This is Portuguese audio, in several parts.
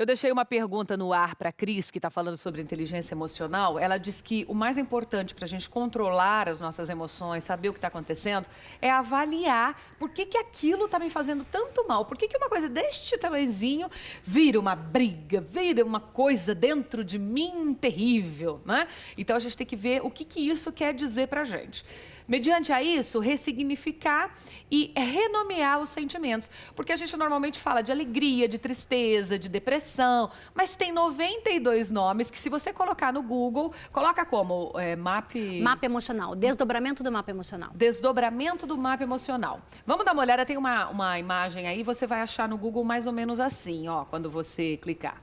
Eu deixei uma pergunta no ar para a Cris, que está falando sobre inteligência emocional. Ela diz que o mais importante para a gente controlar as nossas emoções, saber o que está acontecendo, é avaliar por que aquilo está me fazendo tanto mal. Por que uma coisa deste tamanhozinho vira uma briga, vira uma coisa dentro de mim terrível, né? Então a gente tem que ver o que isso quer dizer para a gente. Mediante a isso, ressignificar e renomear os sentimentos. Porque a gente normalmente fala de alegria, de tristeza, de depressão, mas tem 92 nomes que, se você colocar no Google, coloca como Mapa emocional, desdobramento do mapa emocional. Desdobramento do mapa emocional. Vamos dar uma olhada, tem uma imagem aí, você vai achar no Google mais ou menos assim, ó, quando você clicar.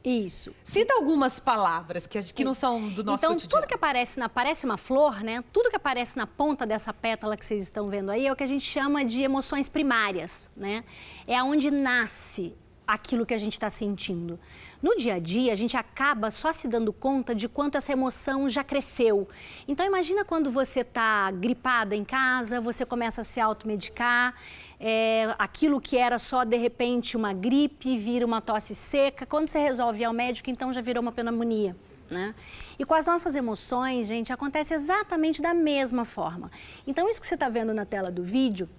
Isso. Cita algumas palavras que não são do nosso cotidiano. Então, tudo que parece uma flor, né? Tudo que aparece na ponta dessa pétala que vocês estão vendo aí é o que a gente chama de emoções primárias, né? É onde nasce aquilo que a gente está sentindo. No dia a dia, a gente acaba só se dando conta de quanto essa emoção já cresceu. Então, imagina quando você está gripada em casa, você começa a se automedicar, aquilo que era só, de repente, uma gripe, vira uma tosse seca. Quando você resolve ir ao médico, então já virou uma pneumonia, né? E com as nossas emoções, gente, acontece exatamente da mesma forma. Então, isso que você está vendo na tela do vídeo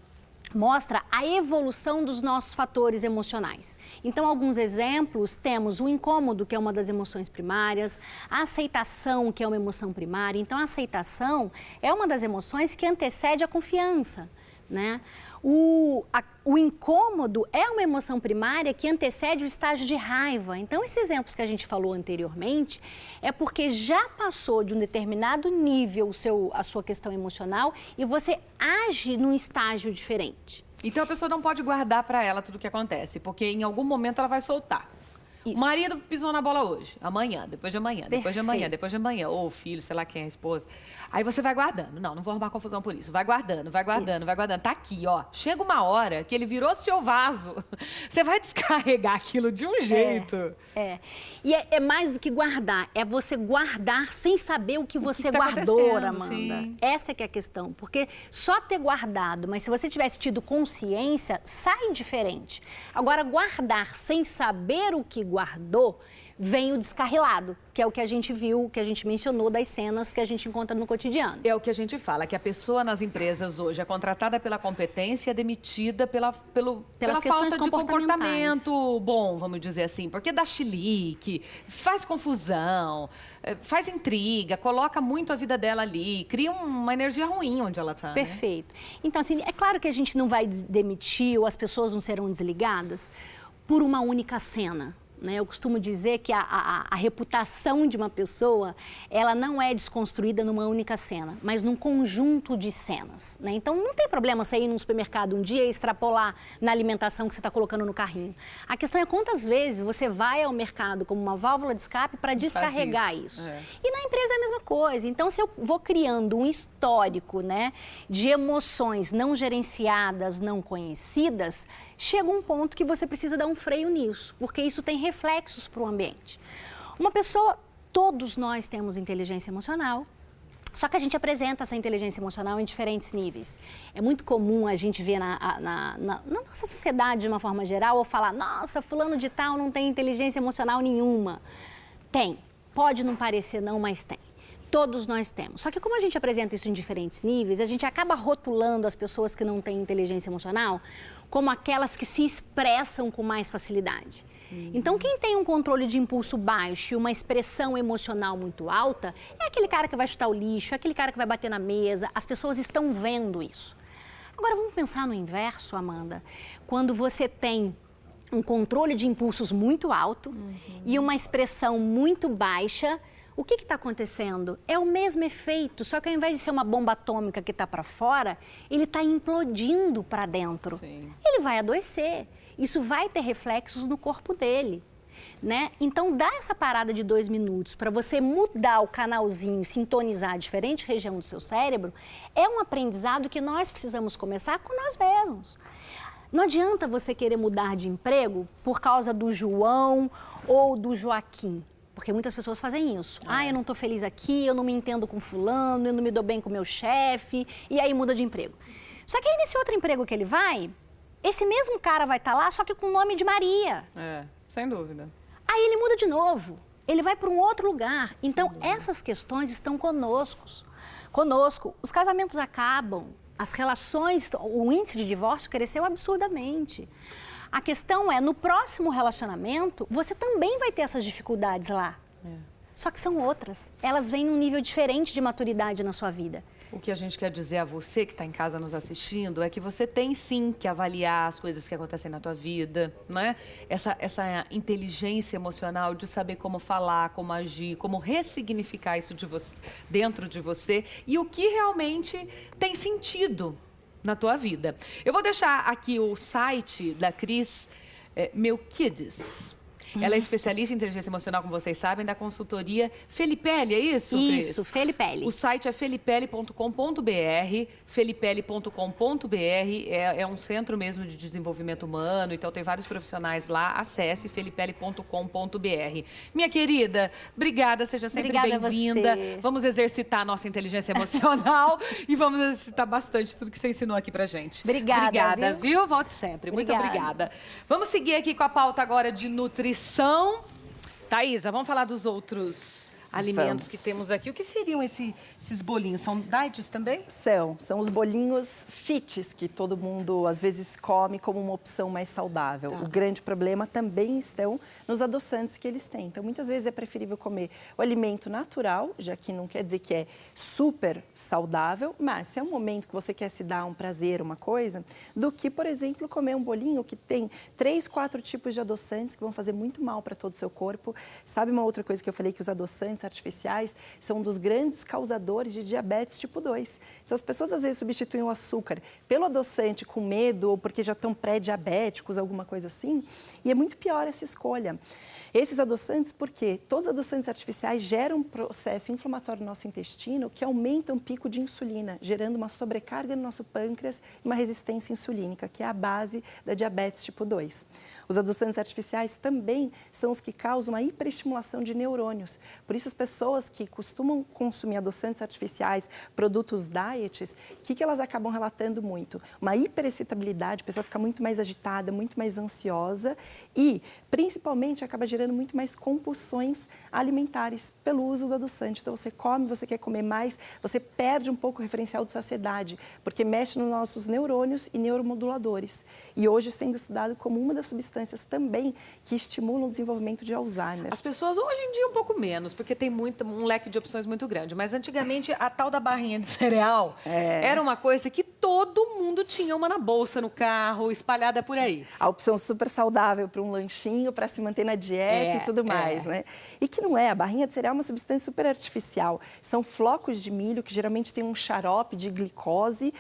mostra a evolução dos nossos fatores emocionais. Então, alguns exemplos, temos o incômodo, que é uma das emoções primárias, a aceitação, que é uma emoção primária. Então, a aceitação é uma das emoções que antecede a confiança, né? O incômodo é uma emoção primária que antecede o estágio de raiva. Então, esses exemplos que a gente falou anteriormente é porque já passou de um determinado nível a sua questão emocional e você age num estágio diferente. Então, a pessoa não pode guardar para ela tudo o que acontece, porque em algum momento ela vai soltar. Isso. O marido pisou na bola hoje, amanhã, depois de amanhã, depois de amanhã, depois de amanhã, ou o filho, sei lá quem é a esposa. Aí você vai guardando. Não vou arrumar confusão por isso. Vai guardando, vai guardando, vai guardando. Tá aqui, ó. Chega uma hora que ele virou seu vaso. Você vai descarregar aquilo de um jeito. E é mais do que guardar, é você guardar sem saber o que você guardou, Amanda. Sim. Essa é que é a questão, porque só ter guardado, mas se você tivesse tido consciência, sai diferente. Agora, guardar sem saber o que guardou, vem o descarrilado, que é o que a gente viu, que a gente mencionou das cenas que a gente encontra no cotidiano. É o que a gente fala, que a pessoa nas empresas hoje é contratada pela competência e é demitida pela falta de comportamento bom, vamos dizer assim, porque dá chilique, faz confusão, faz intriga, coloca muito a vida dela ali, cria uma energia ruim onde ela está. Perfeito. Né? Então, assim, é claro que a gente não vai demitir ou as pessoas não serão desligadas por uma única cena. Eu costumo dizer que a reputação de uma pessoa, ela não é desconstruída numa única cena, mas num conjunto de cenas, né? Então, não tem problema você ir num supermercado um dia e extrapolar na alimentação que você está colocando no carrinho. A questão é quantas vezes você vai ao mercado como uma válvula de escape para descarregar isso. E na empresa é a mesma coisa. Então, se eu vou criando um histórico, né, de emoções não gerenciadas, não conhecidas, chega um ponto que você precisa dar um freio nisso, porque isso tem reflexos para o ambiente. Uma pessoa, todos nós temos inteligência emocional, só que a gente apresenta essa inteligência emocional em diferentes níveis. É muito comum a gente ver na nossa sociedade, de uma forma geral, ou falar, nossa, fulano de tal não tem inteligência emocional nenhuma. Tem. Pode não parecer não, mas tem. Todos nós temos. Só que como a gente apresenta isso em diferentes níveis, a gente acaba rotulando as pessoas que não têm inteligência emocional como aquelas que se expressam com mais facilidade. Então, quem tem um controle de impulso baixo e uma expressão emocional muito alta, é aquele cara que vai chutar o lixo, é aquele cara que vai bater na mesa. As pessoas estão vendo isso. Agora, vamos pensar no inverso, Amanda. Quando você tem um controle de impulsos muito alto e uma expressão muito baixa, o que está acontecendo? É o mesmo efeito, só que ao invés de ser uma bomba atômica que está para fora, ele está implodindo para dentro. Sim. Ele vai adoecer. Isso vai ter reflexos no corpo dele, né? Então, dá essa parada de 2 minutos para você mudar o canalzinho, sintonizar a diferente região do seu cérebro, é um aprendizado que nós precisamos começar com nós mesmos. Não adianta você querer mudar de emprego por causa do João ou do Joaquim. Porque muitas pessoas fazem isso. Eu não estou feliz aqui, eu não me entendo com fulano, eu não me dou bem com meu chefe, e aí muda de emprego. Só que aí nesse outro emprego que ele vai, esse mesmo cara vai estar lá, só que com o nome de Maria. Sem dúvida. Aí ele muda de novo, ele vai para um outro lugar. Então, essas questões estão conosco. Os casamentos acabam, as relações, o índice de divórcio cresceu absurdamente. A questão é, no próximo relacionamento, você também vai ter essas dificuldades lá. Só que são outras. Elas vêm num nível diferente de maturidade na sua vida. O que a gente quer dizer a você que está em casa nos assistindo é que você tem sim que avaliar as coisas que acontecem na tua vida, né? Essa inteligência emocional de saber como falar, como agir, como ressignificar isso dentro de você e o que realmente tem sentido na tua vida. Eu vou deixar aqui o site da Cris Meu Kids. Ela é especialista em inteligência emocional, como vocês sabem, da consultoria Felipelli, é isso, Cris? Isso, Felipelli. O site é felipelli.com.br, felipelli.com.br, é um centro mesmo de desenvolvimento humano, então tem vários profissionais lá, acesse felipelli.com.br. Minha querida, obrigada, seja sempre bem-vinda. Vamos exercitar a nossa inteligência emocional e vamos exercitar bastante tudo que você ensinou aqui pra gente. Obrigada, viu? Volte sempre. Muito obrigada. Vamos seguir aqui com a pauta agora de nutrição. Thaisa, vamos falar dos outros alimentos que temos aqui. O que seriam esses bolinhos? São diets também? São os bolinhos fits que todo mundo às vezes come como uma opção mais saudável. O grande problema também estão nos adoçantes que eles têm. Então, muitas vezes é preferível comer o alimento natural, já que não quer dizer que é super saudável, mas se é um momento que você quer se dar um prazer, uma coisa, do que, por exemplo, comer um bolinho que tem 3, 4 tipos de adoçantes que vão fazer muito mal para todo o seu corpo. Sabe uma outra coisa que eu falei, que os adoçantes artificiais são um dos grandes causadores de diabetes tipo 2. Então, as pessoas às vezes substituem o açúcar pelo adoçante com medo ou porque já estão pré-diabéticos, alguma coisa assim, e é muito pior essa escolha. Esses adoçantes, porque todos os adoçantes artificiais geram um processo inflamatório no nosso intestino que aumenta o pico de insulina, gerando uma sobrecarga no nosso pâncreas e uma resistência insulínica, que é a base da diabetes tipo 2. Os adoçantes artificiais também são os que causam uma hiperestimulação de neurônios. Por isso, as pessoas que costumam consumir adoçantes artificiais, produtos diets, o que elas acabam relatando muito? Uma hiperexcitabilidade, a pessoa fica muito mais agitada, muito mais ansiosa e, principalmente, acaba gerando muito mais compulsões alimentares pelo uso do adoçante. Então, você come, você quer comer mais, você perde um pouco o referencial de saciedade, porque mexe nos nossos neurônios e neuromoduladores. E hoje sendo estudado como uma das substâncias também que estimulam o desenvolvimento de Alzheimer. As pessoas hoje em dia um pouco menos, porque tem um leque de opções muito grande. Mas antigamente a tal da barrinha de cereal era uma coisa que todo mundo tinha uma na bolsa, no carro, espalhada por aí. A opção super saudável para um lanchinho, para se manter na dieta e tudo mais, né? E que não é, a barrinha de cereal é uma substância super artificial. São flocos de milho que geralmente tem um xarope de glicose,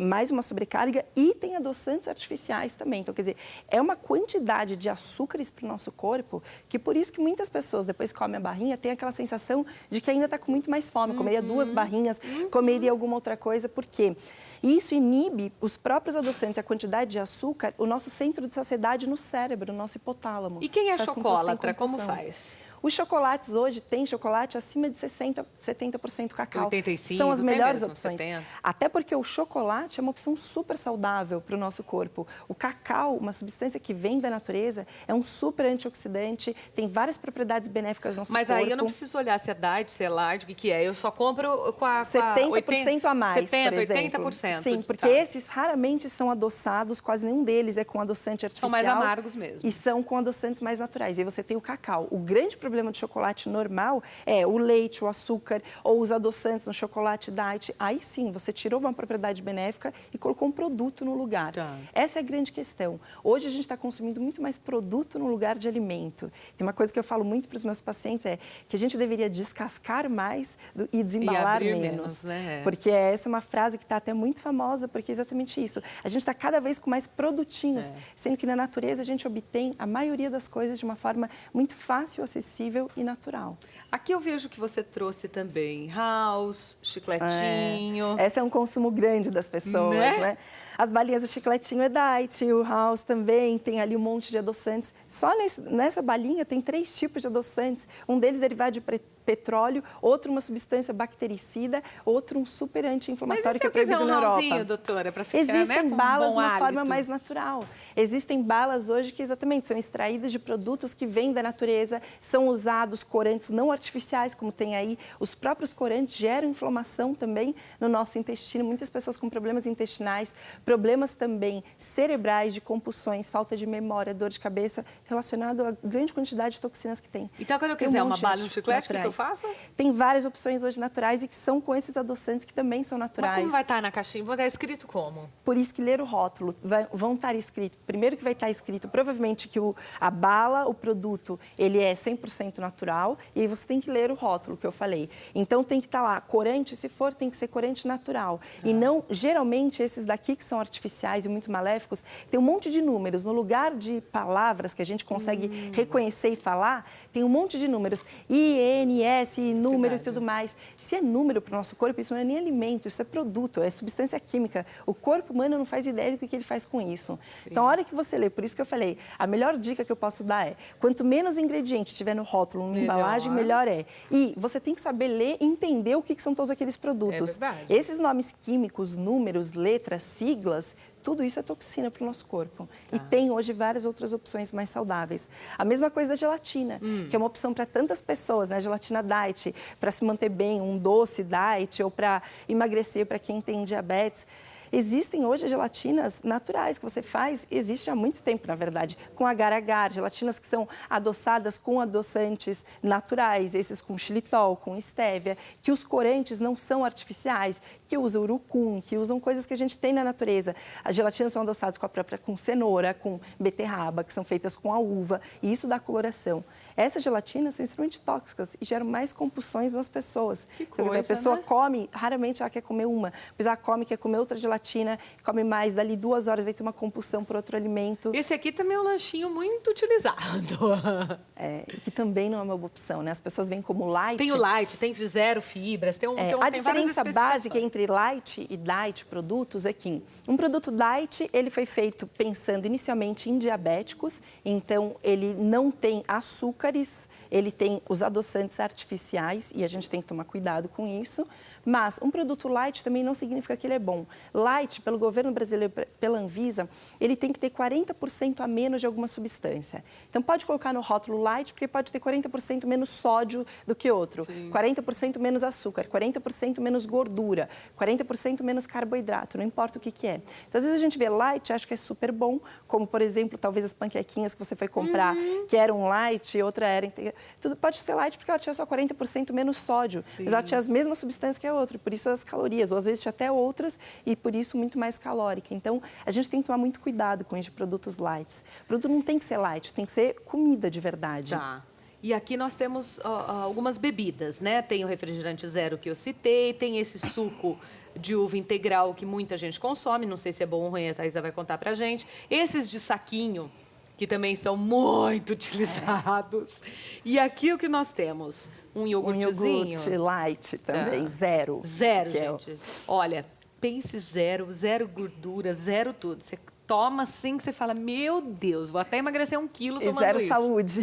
mais uma sobrecarga e tem adoçantes artificiais também. Então, quer dizer, é uma quantidade de açúcares para o nosso corpo que por isso que muitas pessoas depois que comem a barrinha têm aquela sensação de que ainda está com muito mais fome, comeria 2 barrinhas, comeria alguma outra coisa, por quê? Isso inibe os próprios adoçantes, a quantidade de açúcar, o nosso centro de saciedade no cérebro, no nosso hipotálamo. E quem é chocólatra, como faz? Os chocolates hoje tem chocolate acima de 70% cacau. 85, são as melhores mesmo, opções. 70. Até porque o chocolate é uma opção super saudável para o nosso corpo. O cacau, uma substância que vem da natureza, é um super antioxidante, tem várias propriedades benéficas no nosso corpo. Mas aí eu não preciso olhar se é diet, se é light, o que é. Eu só compro com a 70% a mais, 70%, por exemplo. 80%. Sim, porque esses raramente são adoçados, quase nenhum deles é com adoçante artificial. São mais amargos mesmo. E são com adoçantes mais naturais. E aí você tem o cacau. O grande problema de chocolate normal é o leite, o açúcar ou os adoçantes no chocolate diet. Aí sim, você tirou uma propriedade benéfica e colocou um produto no lugar. Essa é a grande questão. Hoje a gente está consumindo muito mais produto no lugar de alimento. Tem uma coisa que eu falo muito para os meus pacientes é que a gente deveria descascar mais e desembalar menos. Né? Porque essa é uma frase que está até muito famosa, porque é exatamente isso. A gente está cada vez com mais produtinhos, sendo que na natureza a gente obtém a maioria das coisas de uma forma muito fácil, acessível e natural. Aqui eu vejo que você trouxe também house, chicletinho. Esse é um consumo grande das pessoas, né? As balinhas do chicletinho é diet, o house também, tem ali um monte de adoçantes. Só nessa balinha tem 3 tipos de adoçantes. Um deles derivado de petróleo, outro uma substância bactericida, outro um super anti-inflamatório que é proibido na Europa. Doutora, para ficar, existem balas de uma forma hálito. mais natural. Existem balas hoje que exatamente são extraídas de produtos que vêm da natureza, são usados corantes não artificiais, como tem aí. Os próprios corantes geram inflamação também no nosso intestino. Muitas pessoas com problemas intestinais, problemas também cerebrais, de compulsões, falta de memória, dor de cabeça, relacionado à grande quantidade de toxinas que tem. Então, quando eu Tem quiser monte uma bala e um de chiclete, o que eu naturais. faço? Tem várias opções hoje naturais e que são com esses adoçantes que também são naturais. Mas como vai estar na caixinha? Vai estar escrito como? Por isso que ler o rótulo, vão estar escrito, primeiro que vai estar escrito, provavelmente que a bala, o produto, ele é 100% natural, e aí você tem que ler o rótulo que eu falei. Então tem que estar lá, corante, se for, tem que ser corante natural. E não, geralmente, esses daqui que são artificiais e muito maléficos, tem um monte de números. No lugar de palavras que a gente consegue reconhecer e falar, tem um monte de números. I, N, S, número e tudo mais. Se é número para o nosso corpo, isso não é nem alimento, isso é produto, é substância química. O corpo humano não faz ideia do que ele faz com isso. Sim. Então, a hora que você lê, por isso que eu falei, a melhor dica que eu posso dar é, quanto menos ingrediente tiver no rótulo, na embalagem, melhor é. E você tem que saber ler e entender o que são todos aqueles produtos. É verdade. Esses nomes químicos, números, letras, siglas, tudo isso é toxina para o nosso corpo. E tem hoje várias outras opções mais saudáveis. A mesma coisa da gelatina, que é uma opção para tantas pessoas, né? Gelatina diet, para se manter bem, um doce diet, ou para emagrecer para quem tem diabetes. Existem hoje gelatinas naturais que você faz, existe há muito tempo, na verdade, com agar-agar, gelatinas que são adoçadas com adoçantes naturais, esses com xilitol, com estévia, que os corantes não são artificiais, que usam urucum, que usam coisas que a gente tem na natureza. As gelatinas são adoçadas com cenoura, com beterraba, que são feitas com a uva, e isso dá coloração. Essas gelatinas são extremamente tóxicas e geram mais compulsões nas pessoas. Que então, coisa, a pessoa né? come, raramente ela quer comer uma, depois ela come, quer comer outra gelatina, come mais, dali 2 horas vai ter uma compulsão por outro alimento. Esse aqui também é um lanchinho muito utilizado. Que também não é uma boa opção, né? As pessoas veem como light. Tem o light, tem zero fibras, tem A diferença básica entre light e diet produtos é que um produto diet, ele foi feito pensando inicialmente em diabéticos, então ele não tem açúcares, ele tem os adoçantes artificiais e a gente tem que tomar cuidado com isso. Mas um produto light também não significa que ele é bom. Light, pelo governo brasileiro, pela Anvisa, ele tem que ter 40% a menos de alguma substância. Então, pode colocar no rótulo light, porque pode ter 40% menos sódio do que outro, sim, 40% menos açúcar, 40% menos gordura, 40% menos carboidrato, não importa o que é. Então, às vezes a gente vê light e acha que é super bom, como, por exemplo, talvez as panquequinhas que você foi comprar, que eram light e outra era integral. Tudo pode ser light porque ela tinha só 40% menos sódio, sim, mas ela tinha as mesmas substâncias que a outra, por isso as calorias, ou às vezes tinha até outras e por isso muito mais calórica. Então, a gente tem que tomar muito cuidado com esses produtos lights. O produto não tem que ser light, tem que ser comida de verdade. Tá. E aqui nós temos algumas bebidas, né? Tem o refrigerante zero que eu citei, tem esse suco de uva integral que muita gente consome, não sei se é bom ou ruim, a Thaisa vai contar pra gente. Esses de saquinho, que também são muito utilizados. E aqui o que nós temos? Um iogurtezinho. Um iogurte light também, zero. Zero, gente. Olha, pense zero gordura, zero tudo. Você toma assim que você fala, meu Deus, vou até emagrecer 1 quilo tomando zero isso. Saúde.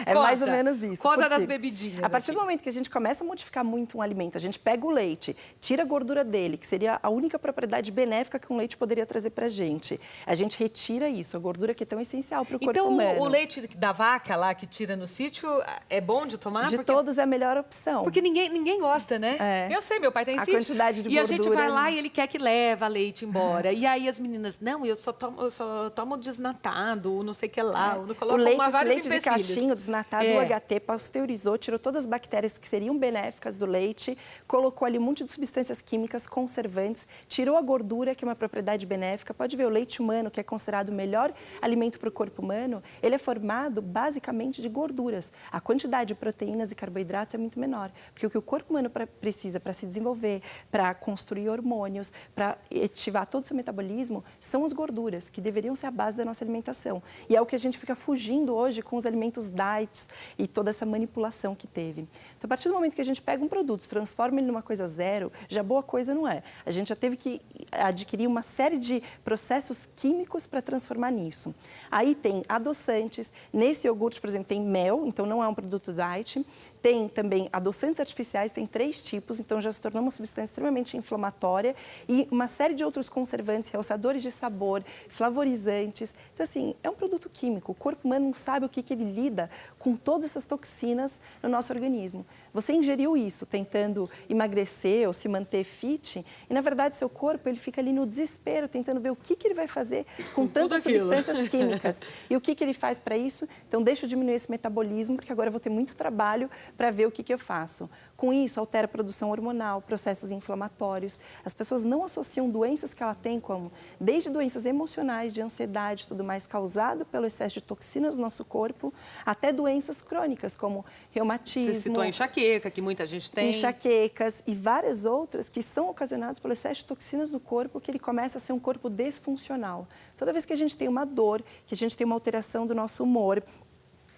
É mais ou menos isso. Conta das bebidinhas. A partir do momento que a gente começa a modificar muito um alimento, a gente pega o leite, tira a gordura dele, que seria a única propriedade benéfica que um leite poderia trazer pra gente. A gente retira isso, a gordura que é tão essencial para o corpo humano. Então, o leite da vaca lá que tira no sítio é bom de tomar? De todos é a melhor opção. Porque ninguém gosta, né? É. Eu sei, meu pai tem sítio. A quantidade de gordura. E a gente vai lá e ele quer que leva leite embora. E aí as meninas, não, eu só tomo desnatado, não sei o que lá. Não coloco o leite, vários leite de caixinho desnatado, o HT, pasteurizou, tirou todas as bactérias que seriam benéficas do leite, colocou ali um monte de substâncias químicas, conservantes, tirou a gordura, que é uma propriedade benéfica. Pode ver, o leite humano, que é considerado o melhor alimento para o corpo humano, ele é formado basicamente de gorduras. A quantidade de proteínas e carboidratos é muito menor, porque o que o corpo humano precisa para se desenvolver, para construir hormônios, para ativar todo o seu metabolismo, são as gorduras, que deveriam ser a base da nossa alimentação. E é o que a gente fica fugindo hoje com os alimentos diets e toda essa manipulação que teve. Então, a partir do momento que a gente pega um produto, transforma ele numa coisa zero, já boa coisa não é. A gente já teve que adquirir uma série de processos químicos para transformar nisso. Aí tem adoçantes, nesse iogurte, por exemplo, tem mel, então não é um produto diet, Tem também adoçantes artificiais, tem 3 tipos, então já se tornou uma substância extremamente inflamatória e uma série de outros conservantes, realçadores de sabor, flavorizantes. Então, assim, é um produto químico. O corpo humano não sabe o que ele lida com todas essas toxinas no nosso organismo. Você ingeriu isso tentando emagrecer ou se manter fit e, na verdade, seu corpo ele fica ali no desespero, tentando ver o que ele vai fazer com tantas substâncias químicas. E o que ele faz para isso? Então, deixa eu diminuir esse metabolismo, porque agora eu vou ter muito trabalho para ver o que eu faço. Com isso, altera a produção hormonal, processos inflamatórios. As pessoas não associam doenças que ela tem como, desde doenças emocionais, de ansiedade, tudo mais, causado pelo excesso de toxinas no nosso corpo, até doenças crônicas, como reumatismo. Você citou a enxaqueca, que muita gente tem. Enxaquecas e várias outras que são ocasionadas pelo excesso de toxinas no corpo, que ele começa a ser um corpo desfuncional. Toda vez que a gente tem uma dor, que a gente tem uma alteração do nosso humor,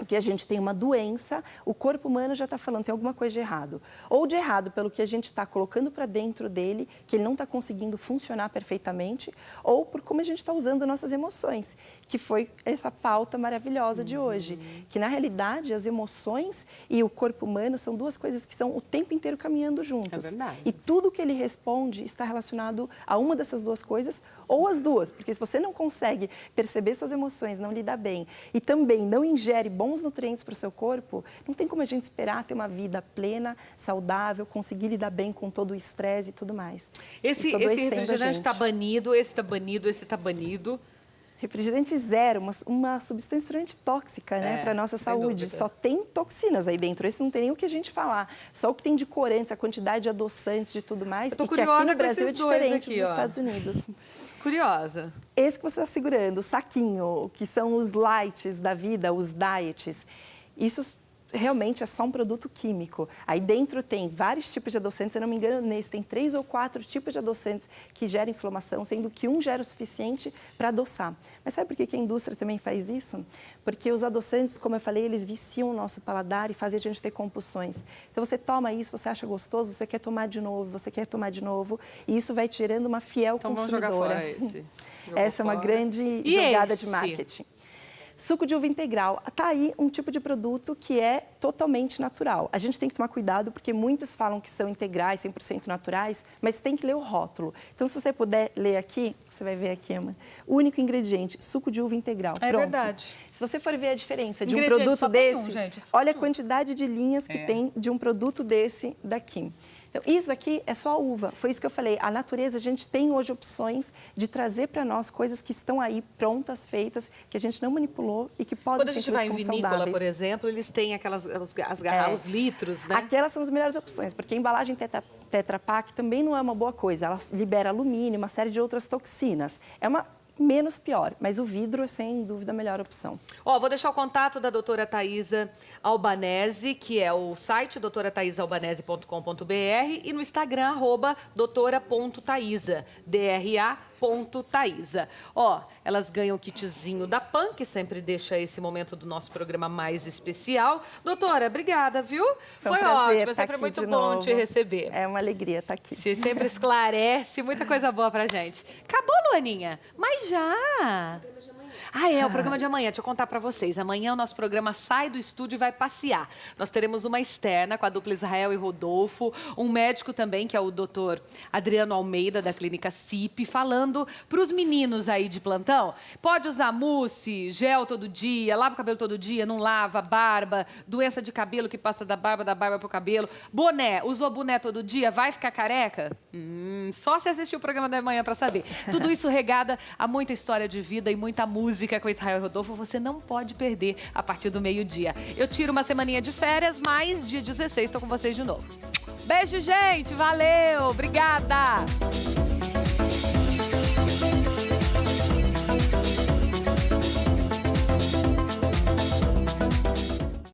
que a gente tem uma doença, o corpo humano já está falando, tem alguma coisa de errado. Ou de errado pelo que a gente está colocando para dentro dele, que ele não está conseguindo funcionar perfeitamente, ou por como a gente está usando nossas emoções, que foi essa pauta maravilhosa de hoje. Que, na realidade, as emoções e o corpo humano são 2 coisas que são o tempo inteiro caminhando juntos. É verdade. E tudo que ele responde está relacionado a uma dessas 2 coisas, ou as 2. Porque se você não consegue perceber suas emoções, não lidar bem, e também não ingere bons nutrientes para o seu corpo, não tem como a gente esperar ter uma vida plena, saudável, conseguir lidar bem com todo o estresse e tudo mais. Esse refrigerante está banido, esse está banido, esse está banido. Refrigerante zero, uma substância extremamente tóxica, né, para a nossa saúde. Só tem toxinas aí dentro. Esse não tem nem o que a gente falar. Só o que tem de corantes, a quantidade de adoçantes, de tudo mais. Eu tô e que aqui no Brasil é diferente dos Estados Unidos. Curiosa. Esse que você está segurando, o saquinho, que são os lights da vida, os diets, isso realmente é só um produto químico. Aí dentro tem vários tipos de adoçantes, se eu não me engano, nesse tem 3 ou 4 tipos de adoçantes que geram inflamação, sendo que um gera o suficiente para adoçar. Mas sabe por que a indústria também faz isso? Porque os adoçantes, como eu falei, eles viciam o nosso paladar e fazem a gente ter compulsões. Então você toma isso, você acha gostoso, você quer tomar de novo, você quer tomar de novo, e isso vai tirando uma fiel consumidora. Vamos jogar fora esse. Essa é uma grande jogada de marketing. Suco de uva integral. Está aí um tipo de produto que é totalmente natural. A gente tem que tomar cuidado porque muitos falam que são integrais, 100% naturais, mas tem que ler o rótulo. Então, se você puder ler aqui, você vai ver aqui, Ama, o único ingrediente, suco de uva integral. É verdade. Se você for ver a diferença de um produto desse, olha a quantidade de linhas que tem de um produto desse daqui. Então, isso aqui é só a uva. Foi isso que eu falei. A natureza, a gente tem hoje opções de trazer para nós coisas que estão aí prontas, feitas, que a gente não manipulou e que podem ser saudáveis. Quando a gente vai em vinícola, por exemplo, eles têm aquelas, os litros, né? Aquelas são as melhores opções, porque a embalagem Tetra Pak também não é uma boa coisa. Ela libera alumínio, uma série de outras toxinas. É uma menos pior, mas o vidro é sem dúvida a melhor opção. Ó, vou deixar o contato da doutora Thaisa Albanese, que é o site doutorataisalbanese.com.br e no Instagram, @doutora.thaisa, DRA.Thaisa. Ó, elas ganham o kitzinho da PAN, que sempre deixa esse momento do nosso programa mais especial. Doutora, obrigada, viu? Foi um prazer ótimo, é sempre muito bom te receber. É uma alegria estar aqui. Você sempre esclarece muita coisa boa pra gente. Acabou, Luaninha? Mas já! O programa de amanhã. Deixa eu contar pra vocês. Amanhã o nosso programa sai do estúdio e vai passear. Nós teremos uma externa com a dupla Israel e Rodolfo, um médico também, que é o doutor Adriano Almeida, da clínica CIP, falando pros meninos aí de plantão. Pode usar mousse, gel todo dia, lava o cabelo todo dia, não lava, barba, doença de cabelo que passa da barba pro cabelo. Boné, usou boné todo dia, vai ficar careca? Só se assistir o programa da manhã pra saber. Tudo isso regada a muita história de vida e muita música com Israel e Rodolfo, você não pode perder a partir do meio-dia. Eu tiro uma semaninha de férias, mas dia 16 estou com vocês de novo. Beijo, gente! Valeu! Obrigada!